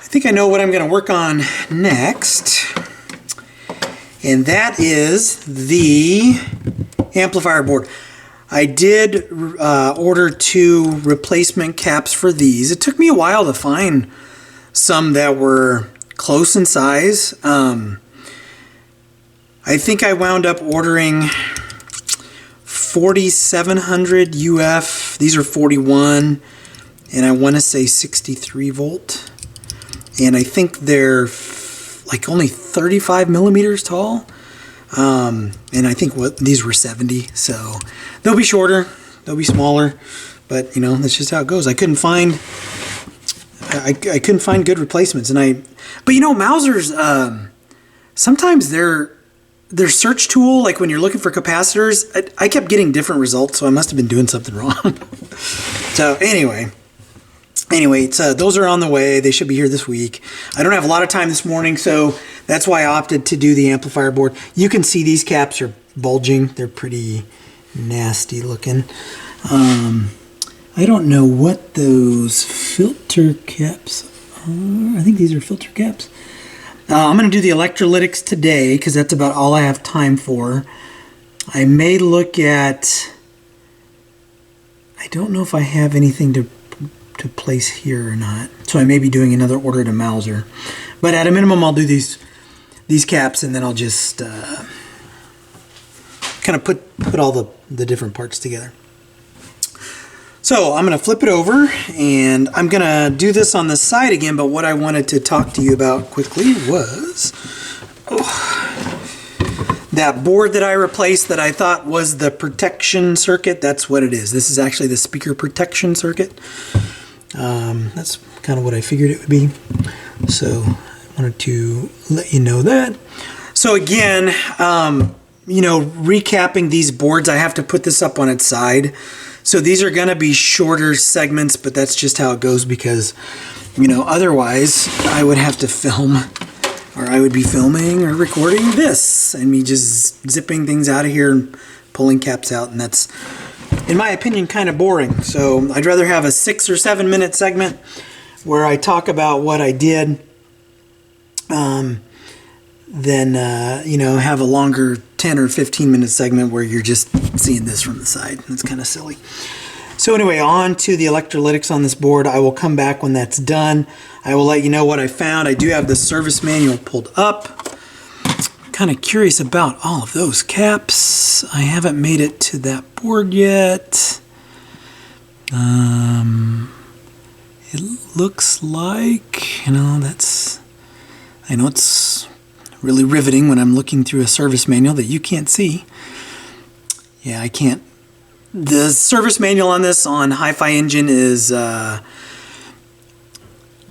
I think I know what I'm going to work on next, and that is the amplifier board. I did order 2 replacement caps for these. It took me a while to find some that were close in size. I think I wound up ordering 4700 UF. These are 41, and I want to say 63 volt. And I think they're like only 35 millimeters tall. And I think these were 70, so they'll be shorter, they'll be smaller, but you know, that's just how it goes. I couldn't find good replacements, but you know, Mausers, sometimes their search tool, like when you're looking for capacitors, I kept getting different results, so I must have been doing something wrong. So anyway, those are on the way. They should be here this week. I don't have a lot of time this morning, so that's why I opted to do the amplifier board. You can see these caps are bulging. They're pretty nasty looking. I don't know what those filter caps are. I think these are filter caps. I'm going to do the electrolytics today because that's about all I have time for. I may look at... I don't know if I have anything to place here or not, so I may be doing another order to Mauser, but at a minimum I'll do these caps, and then I'll just kind of put all the different parts together. So I'm going to flip it over, and I'm going to do this on the side again, but what I wanted to talk to you about quickly was that board that I replaced that I thought was the protection circuit. That's what it is. This is actually the speaker protection circuit. That's kind of what I figured it would be. So I wanted to let you know that. So again, you know, recapping these boards, I have to put this up on its side. So these are going to be shorter segments, but that's just how it goes because, you know, otherwise I would have to film, or I would be filming or recording this and me just zipping things out of here and pulling caps out, and that's, in my opinion, kind of boring. So I'd rather have a 6 or 7 minute segment where I talk about what I did than you know, have a longer 10 or 15 minute segment where you're just seeing this from the side. It's kind of silly. So anyway, on to the electrolytics on this board. I will come back when that's done. I will let you know what I found. I do have the service manual pulled up. Kind of curious about all of those caps. I haven't made it to that board yet. It looks like, you know, I know it's really riveting when I'm looking through a service manual that you can't see. Yeah, I can't. The service manual on this on Hi-Fi Engine is,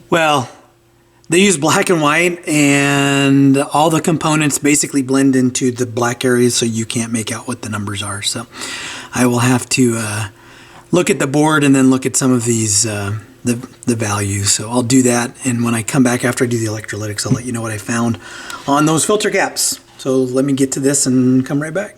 well, they use black and white, and all the components basically blend into the black areas, so you can't make out what the numbers are. So I will have to look at the board and then look at some of these the values. So I'll do that, and when I come back after I do the electrolytics, I'll let you know what I found on those filter caps. So let me get to this and come right back.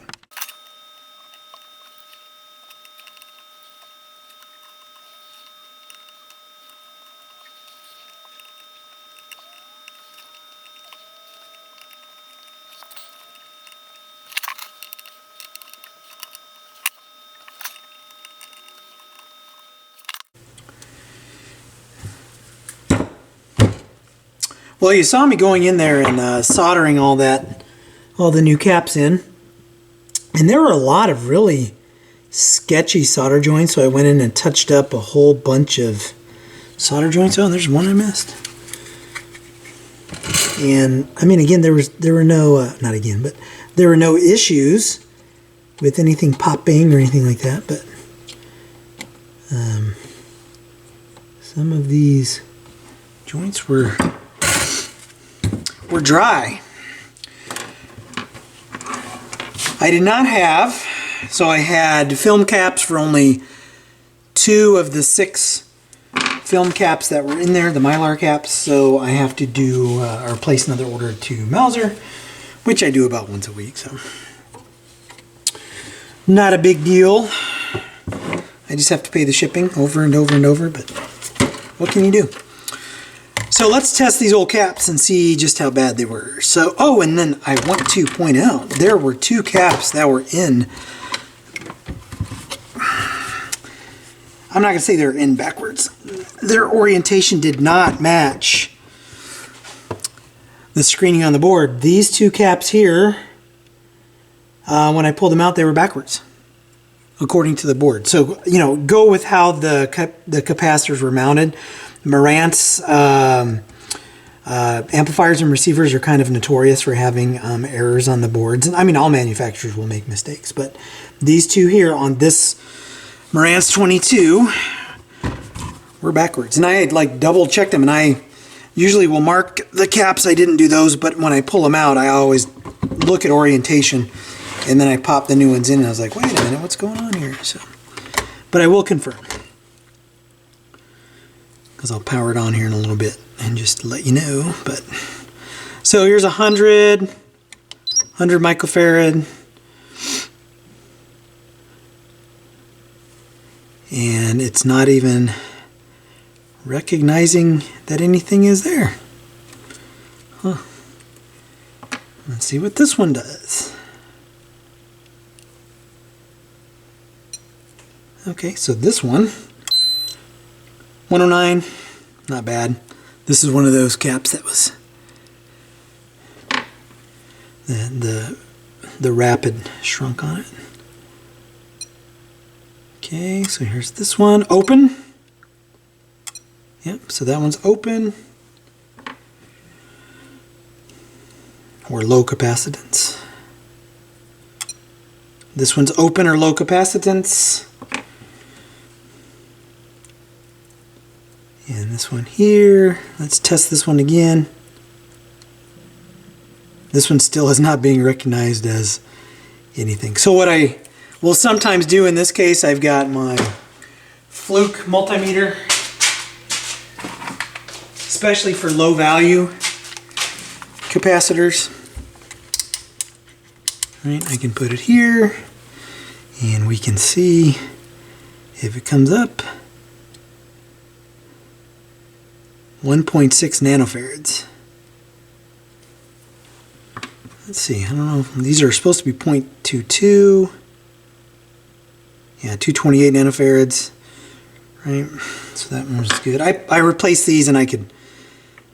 Well, you saw me going in there and soldering all the new caps in. And there were a lot of really sketchy solder joints, so I went in and touched up a whole bunch of solder joints. Oh, there's one I missed. And, I mean, again, there were no, not again, but there were no issues with anything popping or anything like that, but some of these joints were dry. I did not have, so I had film caps for only 2 of the 6 film caps that were in there, the Mylar caps, so I have to do, or place another order to Mauser, which I do about once a week, so not a big deal. I just have to pay the shipping over and over and over, but what can you do? So let's test these old caps and see just how bad they were. So, oh, and then I want to point out, there were two caps that were in. I'm not going to say they're in backwards. Their orientation did not match the screening on the board. These two caps here, when I pulled them out, they were backwards, according to the board. So, you know, go with how the capacitors were mounted. Marantz amplifiers and receivers are kind of notorious for having errors on the boards. And I mean, all manufacturers will make mistakes, but these two here on this Marantz 22 were backwards. And I had like double checked them, and I usually will mark the caps. I didn't do those, but when I pull them out, I always look at orientation, and then I pop the new ones in, and I was like, wait a minute, what's going on here? So, but I will confirm, because I'll power it on here in a little bit and just let you know. But so here's 100 microfarad, and it's not even recognizing that anything is there. Huh. Let's see what this one does. Okay, so this one, 109, not bad. This is one of those caps that was the rapid shrunk on it. Okay, so here's this one, open. Yep, so that one's open. Or low capacitance. This one's open or low capacitance. And this one here, let's test this one again. This one still is not being recognized as anything. So what I will sometimes do in this case, I've got my Fluke multimeter, especially for low value capacitors. Right, I can put it here, and we can see if it comes up. 1.6 nanofarads. Let's see, I don't know, these are supposed to be 0.22. Yeah, 228 nanofarads, right? So that one was good. I replaced these, and I could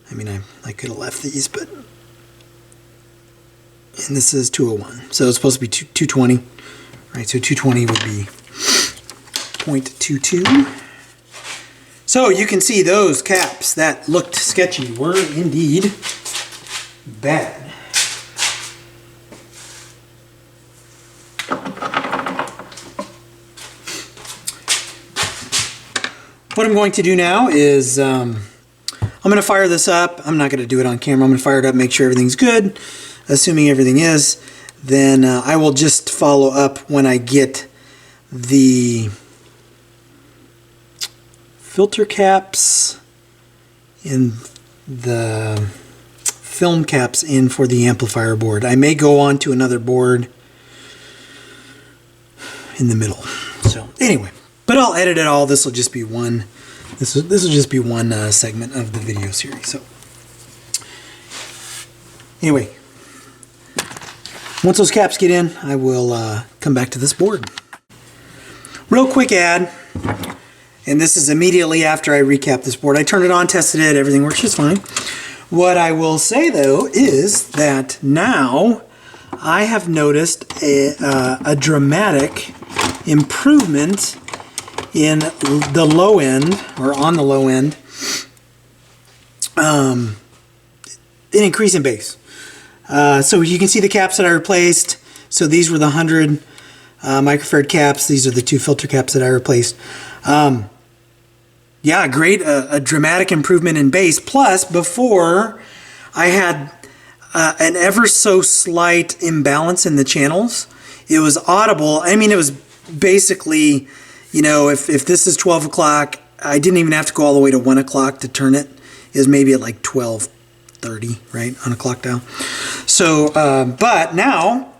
have left these, but, and this is 201. So it's supposed to be 220, right? So 220 would be 0.22. So you can see those caps that looked sketchy were indeed bad. What I'm going to do now is I'm going to fire this up. I'm not going to do it on camera. I'm going to fire it up, make sure everything's good. Assuming everything is, then I will just follow up when I get the filter caps and the film caps in for the amplifier board. I may go on to another board in the middle. So anyway, but I'll edit it all. This will just be one. This will just be one segment of the video series. So anyway, once those caps get in, I will come back to this board. Real quick ad. And this is immediately after I recap this board. I turned it on, tested it, everything works just fine. What I will say though is that now I have noticed a dramatic improvement in the low end, or on the low end, an increase in bass. So you can see the caps that I replaced. So these were the 100 microfarad caps. These are the two filter caps that I replaced. Yeah, great, a dramatic improvement in bass. Plus, before, I had an ever so slight imbalance in the channels. It was audible. I mean, it was basically, you know, if this is 12 o'clock, I didn't even have to go all the way to 1 o'clock to turn it. It was maybe at like 12:30, right, on a clock dial. So, but now,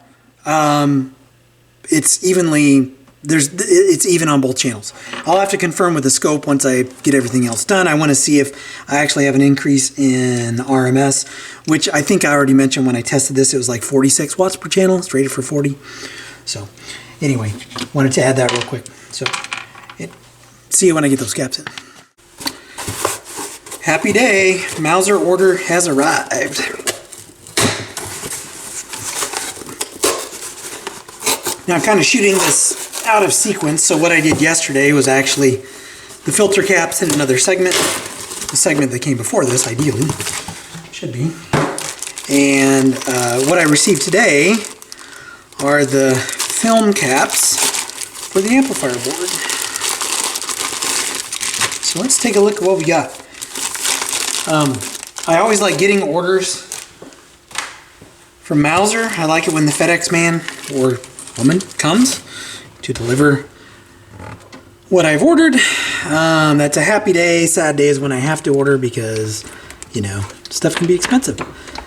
it's evenly, it's even on both channels. I'll have to confirm with the scope once I get everything else done. I want to see if I actually have an increase in RMS, which I think I already mentioned when I tested this. It was like 46 watts per channel. It's rated for 40. So anyway, wanted to add that real quick. So see you when I get those caps in. Happy day. Mauser order has arrived. Now I'm kind of shooting this out of sequence, so what I did yesterday was actually the filter caps in another segment, the segment that came before this, ideally, should be. And what I received today are the film caps for the amplifier board. So let's take a look at what we got. I always like getting orders from Mauser. I like it when the FedEx man or woman comes to deliver what I've ordered. That's a happy day. Sad day is when I have to order because, you know, stuff can be expensive.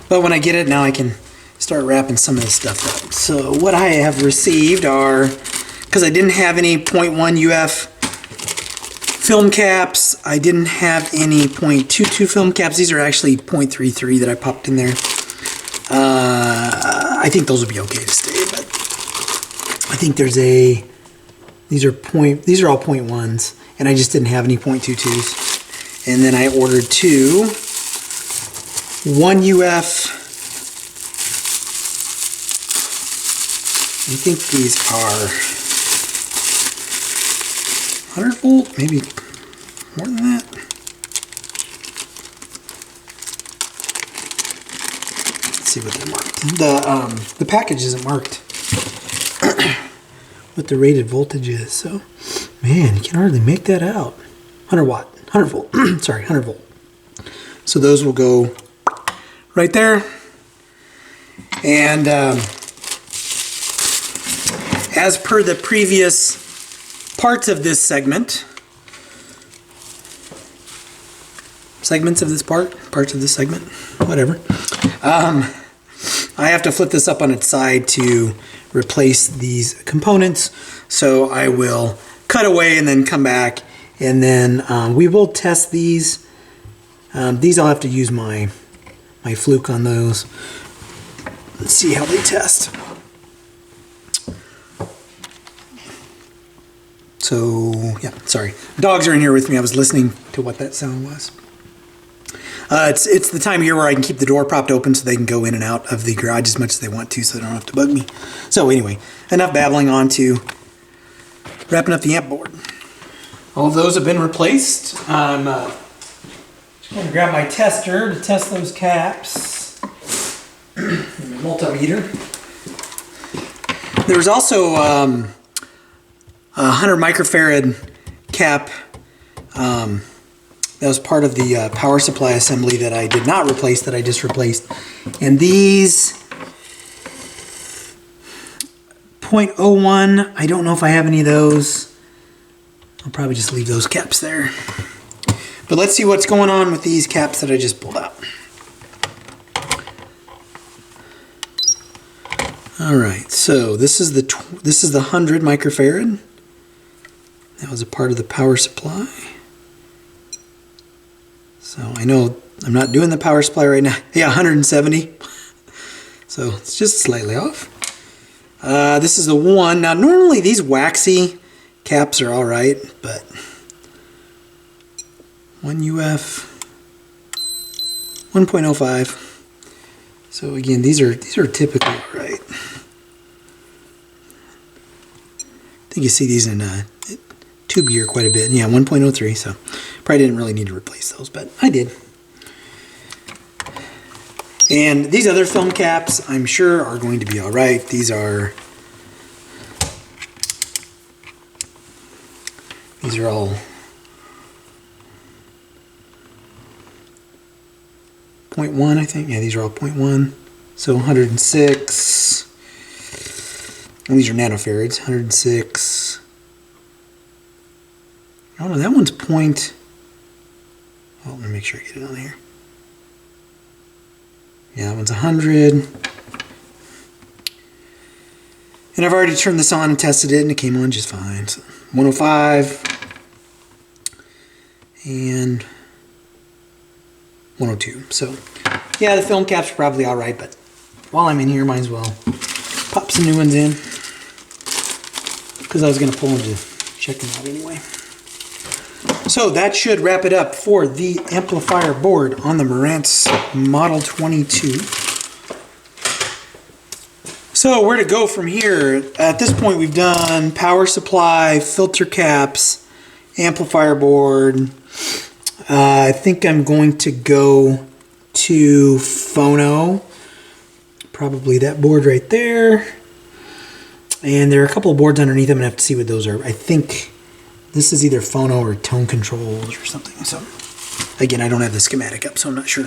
But when I get it, now I can start wrapping some of this stuff up. So what I have received are, because I didn't have any 0.1 UF film caps, I didn't have any 0.22 film caps. These are actually 0.33 that I popped in there. I think those will be okay to stay, but I think there's these are all 0.1s, and I just didn't have any 0.22s. And then I ordered two 1 UF. I think these are 100 volt, maybe more than that. Let's see what they're marked. The package isn't marked what the rated voltage is, so man, you can hardly make that out. 100 volt, sorry, 100 volt. So those will go right there. And as per the previous parts of this segments of this parts of this segment, whatever. I have to flip this up on its side to replace these components, so I will cut away and then come back, and then we will test these. These I'll have to use my fluke on those. Let's see how they test. So yeah, sorry, dogs are in here with me. I was listening to what that sound was. It's the time of year where I can keep the door propped open so they can go in and out of the garage as much as they want to, so they don't have to bug me. So anyway, enough babbling on to wrapping up the amp board. All of those have been replaced. I'm just going to grab my tester to test those caps. And my multimeter. There's also a 100 microfarad cap. That was part of the power supply assembly that I did not replace, that I just replaced. And these 0.01, I don't know if I have any of those. I'll probably just leave those caps there. But let's see what's going on with these caps that I just pulled out. All right, so this is the 100 microfarad. That was a part of the power supply. So I know I'm not doing the power supply right now. Yeah, 170. So it's just slightly off. This is the one. Now normally these waxy caps are all right, but 1 UF 1.05. So again, these are typically all right. I think you see these in tube gear quite a bit. Yeah, 1.03. So probably didn't really need to replace those, but I did. And these other film caps, I'm sure, are going to be all right. These are all 0.1, I think. Yeah, these are all 0.1. So 106. And these are nanofarads. 106. Oh no, that one's point. Oh, let me make sure I get it on here. Yeah, that one's 100. And I've already turned this on and tested it, and it came on just fine. So 105 and 102. So yeah, the film caps are probably all right, but while I'm in here, might as well pop some new ones in, because I was going to pull them to check them out anyway. So that should wrap it up for the amplifier board on the Marantz Model 22. So where to go from here? At this point, we've done power supply, filter caps, amplifier board. I think I'm going to go to phono, probably that board right there. And there are a couple of boards underneath. I'm gonna have to see what those are. I think this is either phono or tone controls or something. So again, I don't have the schematic up, so I'm not sure.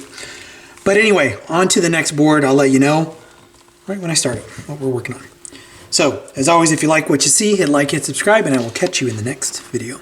But anyway, on to the next board. I'll let you know right when I start it, what we're working on. So as always, if you like what you see, hit like, hit subscribe, and I will catch you in the next video.